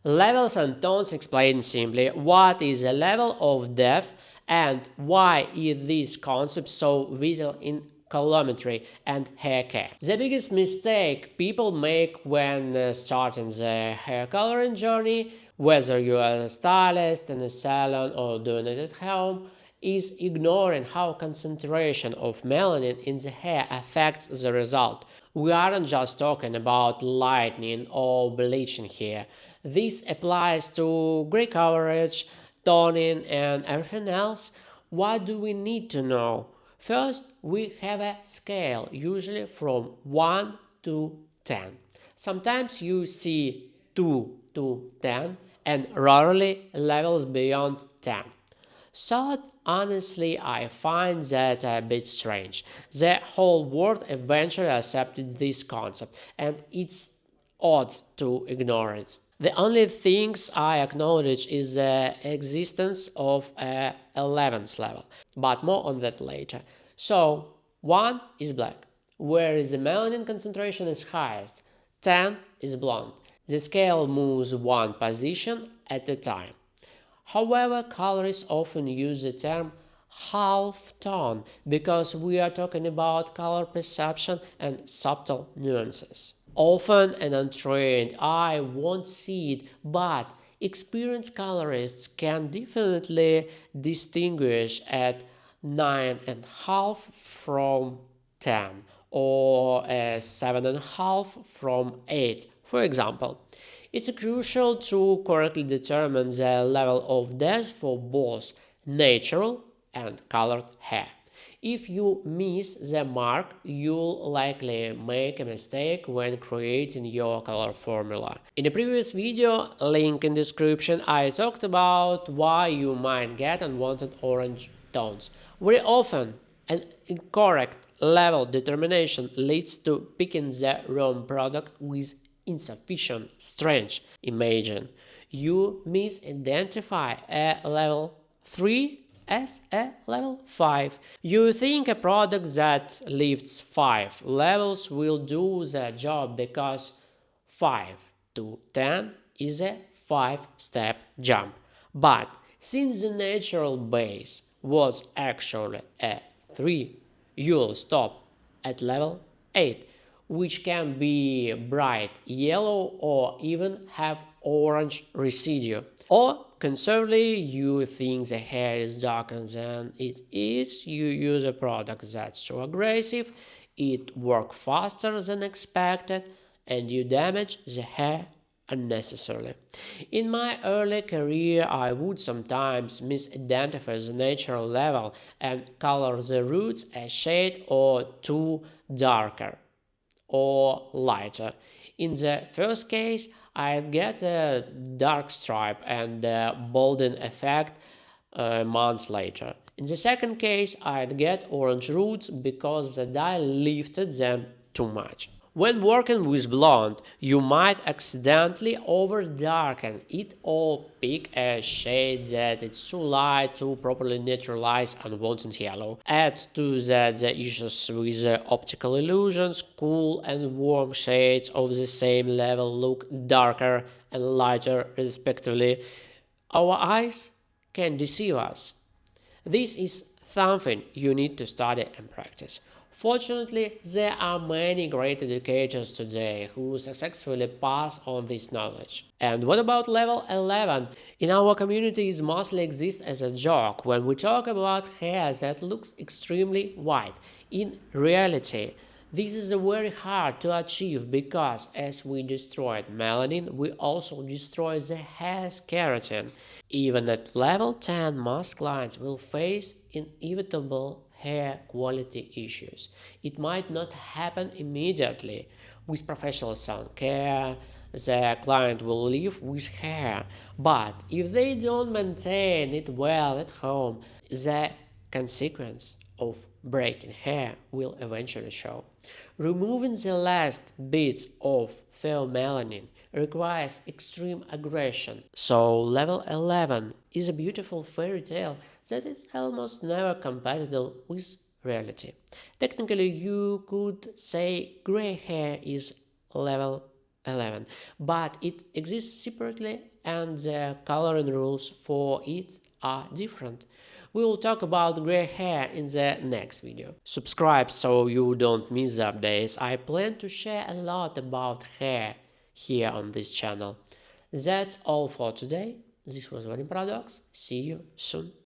Levels and tones explain simply what is a level of depth and why is this concept so vital in colorimetry and hair care. The biggest mistake people make when starting the hair coloring journey, whether you are a stylist in a salon or doing it at home, is ignoring how concentration of melanin in the hair affects the result. We aren't just talking about lightening or bleaching here. This applies to gray coverage, toning, and everything else. What do we need to know? First, we have a scale, usually from 1 to 10. Sometimes you see 2 to 10 and rarely levels beyond 10. So honestly, I find that a bit strange. The whole world eventually accepted this concept, and it's odd to ignore it. The only things I acknowledge is the existence of a 11th level, but more on that later. So 1 is black, where the melanin concentration is highest. 10 is blonde. The scale moves one position at a time. However, colorists often use the term half tone because we are talking about color perception and subtle nuances. Often an untrained eye won't see it, but experienced colorists can definitely distinguish at 9.5 from 10 or a 7.5 from 8, for example. It's crucial to correctly determine the level of depth for both natural and colored hair. If you miss the mark, you'll likely make a mistake when creating your color formula. In a previous video, link in description, I talked about why you might get unwanted orange tones. Very often, an incorrect level determination leads to picking the wrong product with insufficient strength. Imagine you misidentify a level 3 as a level 5. You think a product that lifts 5 levels will do the job because 5 to 10 is a 5-step jump. But since the natural base was actually a 3, you'll stop at level 8, which can be bright yellow or even have orange residue. Or conversely, you think the hair is darker than it is, you use a product that's too aggressive, it works faster than expected, and you damage the hair unnecessarily. In my early career, I would sometimes misidentify the natural level and color the roots a shade or two darker or lighter. In the first case, I'd get a dark stripe and a bolding effect months later. In the second case, I'd get orange roots because the dye lifted them too much. When working with blonde, you might accidentally over-darken it or pick a shade that is too light to properly neutralize unwanted yellow. Add to that the issues with optical illusions, cool and warm shades of the same level look darker and lighter respectively. Our eyes can deceive us. This is something you need to study and practice. Fortunately, there are many great educators today who successfully pass on this knowledge. And what about level 11? In our communities mostly exists as a joke when we talk about hair that looks extremely white. In reality, this is very hard to achieve because as we destroyed melanin, we also destroy the hair's keratin. Even at level 10, most clients will face inevitable hair quality issues. It might not happen immediately. With professional sun care, the client will live with hair, but if they don't maintain it well at home, the consequence of breaking hair will eventually show. Removing the last bits of pheomelanin requires extreme aggression, so level 11 is a beautiful fairy tale that is almost never compatible with reality. Technically, you could say gray hair is level 11, but it exists separately and the coloring rules for it are different. We will talk about gray hair in the next video. Subscribe so you don't miss the updates. I plan to share a lot about hair here on this channel. That's all for today. This was Vadim Paradox. See you soon.